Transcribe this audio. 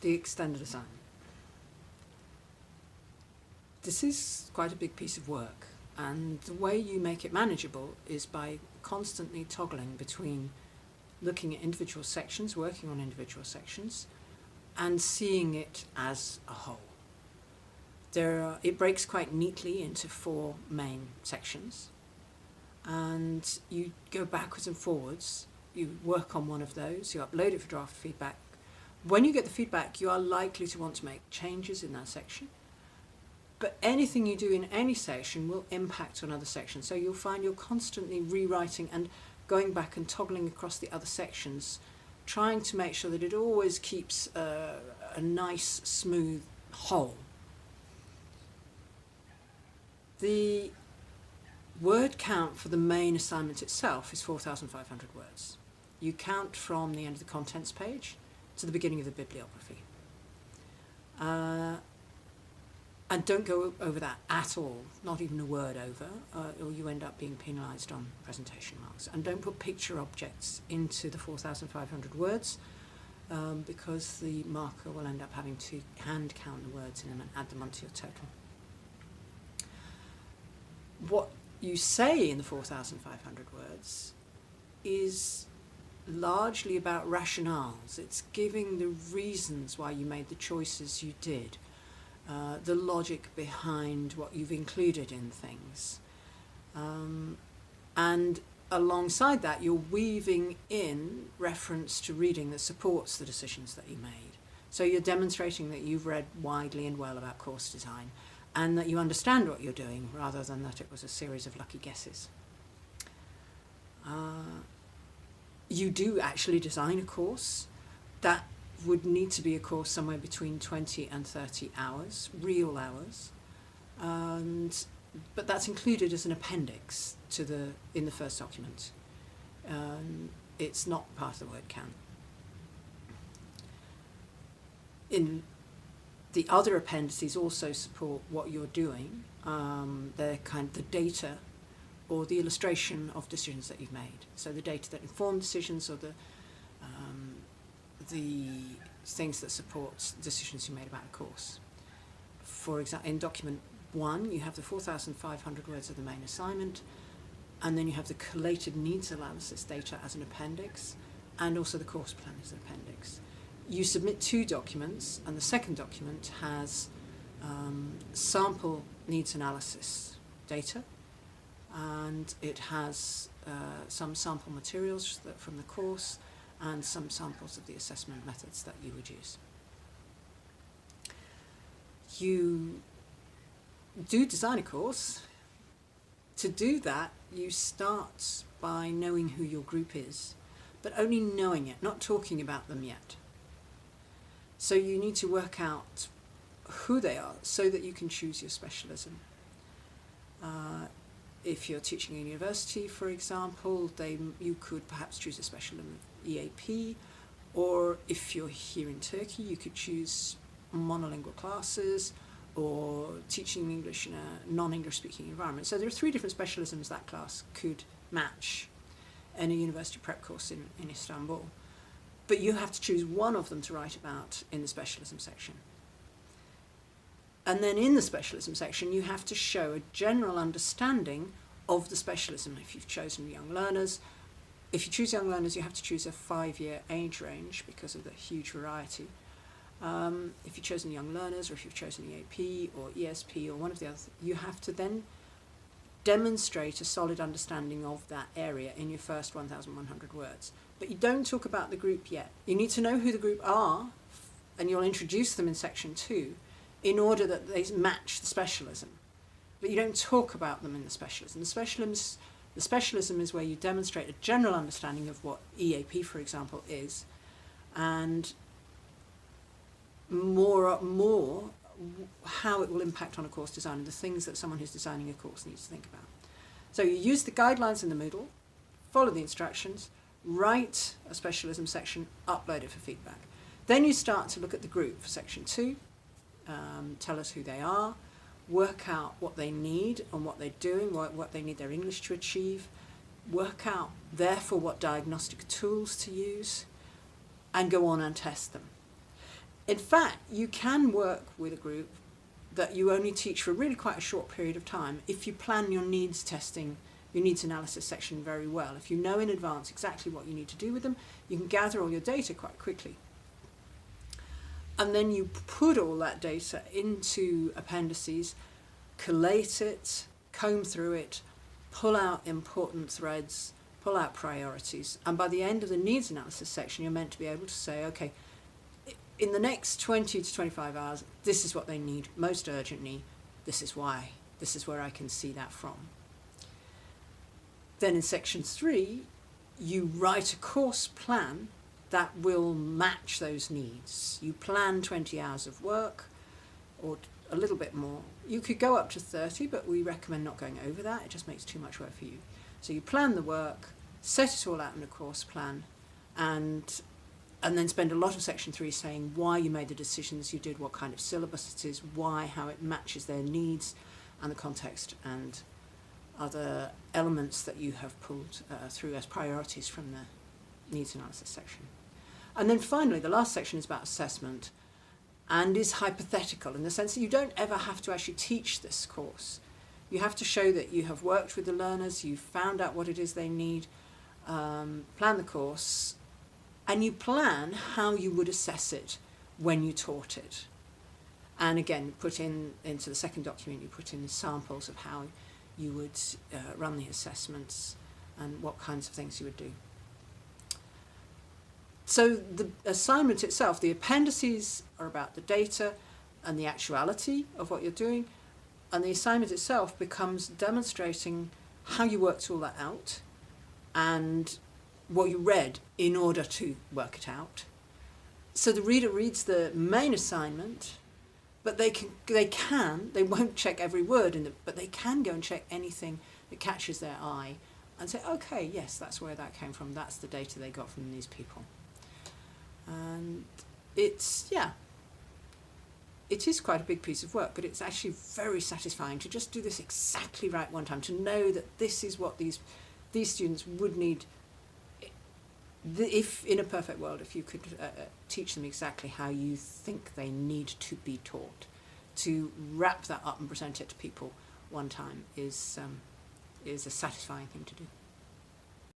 the extended assignment. This is quite a big piece of work, and the way you make it manageable is by constantly toggling between looking at individual sections, working on individual sections, and seeing it as a whole. It breaks quite neatly into 4 main sections, and you go backwards and forwards. You work on one of those, you upload it for draft feedback. When you get the feedback, you are likely to want to make changes in that section, but anything you do in any section will impact on other sections. So you'll find you're constantly rewriting and going back and toggling across the other sections, trying to make sure that it always keeps a nice, smooth whole. The word count for the main assignment itself is 4,500 words. You count from the end of the contents page to the beginning of the bibliography. And don't go over that at all, not even a word over, or you end up being penalised on presentation marks. And don't put picture objects into the 4,500 words, because the marker will end up having to hand count the words in them and add them onto your total. What you say in the 4,500 words is largely about rationales. It's giving the reasons why you made the choices you did, the logic behind what you've included in things. And alongside that, you're weaving in reference to reading that supports the decisions that you made. So you're demonstrating that you've read widely and well about course design, and that you understand what you're doing, rather than that it was a series of lucky guesses. You do actually design a course. That would need to be a course somewhere between 20 and 30 hours, real hours. But that's included as an appendix in the first document. It's not part of the word count. In the other appendices also support what you're doing. They're kind of the data or the illustration of decisions that you've made. So the data that inform decisions, or the things that support decisions you made about a course. For example, in document 1, you have the 4,500 words of the main assignment, and then you have the collated needs analysis data as an appendix, and also the course plan as an appendix. You submit 2 documents, and the second document has sample needs analysis data, and it has some sample materials from the course and some samples of the assessment methods that you would use. You do design a course. To do that, you start by knowing who your group is, but only knowing it, not talking about them yet. So you need to work out who they are so that you can choose your specialism. If you're teaching in university, for example, you could perhaps choose a specialism of EAP, or if you're here in Turkey, you could choose monolingual classes, or teaching English in a non-English speaking environment. So there are 3 different specialisms that class could match in a university prep course in Istanbul. But you have to choose one of them to write about in the specialism section. And then in the specialism section, you have to show a general understanding of the specialism. If you've chosen young learners, if you choose young learners, you have to choose a 5-year age range because of the huge variety. If you've chosen young learners, or if you've chosen EAP or ESP or one of the others, you have to then demonstrate a solid understanding of that area in your first 1,100 words. But you don't talk about the group yet. You need to know who the group are, and you'll introduce them in section 2 in order that they match the specialism. But you don't talk about them in the specialism. The specialism is where you demonstrate a general understanding of what EAP, for example, is, and more how it will impact on a course design and the things that someone who's designing a course needs to think about. So you use the guidelines in the Moodle, follow the instructions, write a specialism section, upload it for feedback. Then you start to look at the group for section 2, tell us who they are, work out what they need and what they're doing, what they need their English to achieve, work out therefore what diagnostic tools to use, and go on and test them. In fact, you can work with a group that you only teach for really quite a short period of time if you plan your needs testing, your needs analysis section very well. If you know in advance exactly what you need to do with them, you can gather all your data quite quickly. And then you put all that data into appendices, collate it, comb through it, pull out important threads, pull out priorities. And by the end of the needs analysis section, you're meant to be able to say, okay, in the next 20 to 25 hours, this is what they need most urgently. This is why. This is where I can see that from. Then in section 3, you write a course plan that will match those needs. You plan 20 hours of work or a little bit more. You could go up to 30, but we recommend not going over that. It just makes too much work for you. So you plan the work, set it all out in a course plan, and then spend a lot of section 3 saying why you made the decisions you did, what kind of syllabus it is, why, how it matches their needs and the context and other elements that you have pulled through as priorities from the needs analysis section. And then finally, the last section is about assessment and is hypothetical in the sense that you don't ever have to actually teach this course. You have to show that you have worked with the learners, you've found out what it is they need, plan the course, and you plan how you would assess it when you taught it. And again, put into the second document, you put in samples of how you would run the assessments and what kinds of things you would do. So the assignment itself, the appendices are about the data and the actuality of what you're doing, and the assignment itself becomes demonstrating how you worked all that out and what you read in order to work it out. So the reader reads the main assignment, but they won't check every word in but they can go and check anything that catches their eye and say, okay, yes, that's where that came from. That's the data they got from these people. And it is quite a big piece of work, but it's actually very satisfying to just do this exactly right one time, to know that this is what these students would need. If in a perfect world, if you could teach them exactly how you think they need to be taught, to wrap that up and present it to people one time is a satisfying thing to do.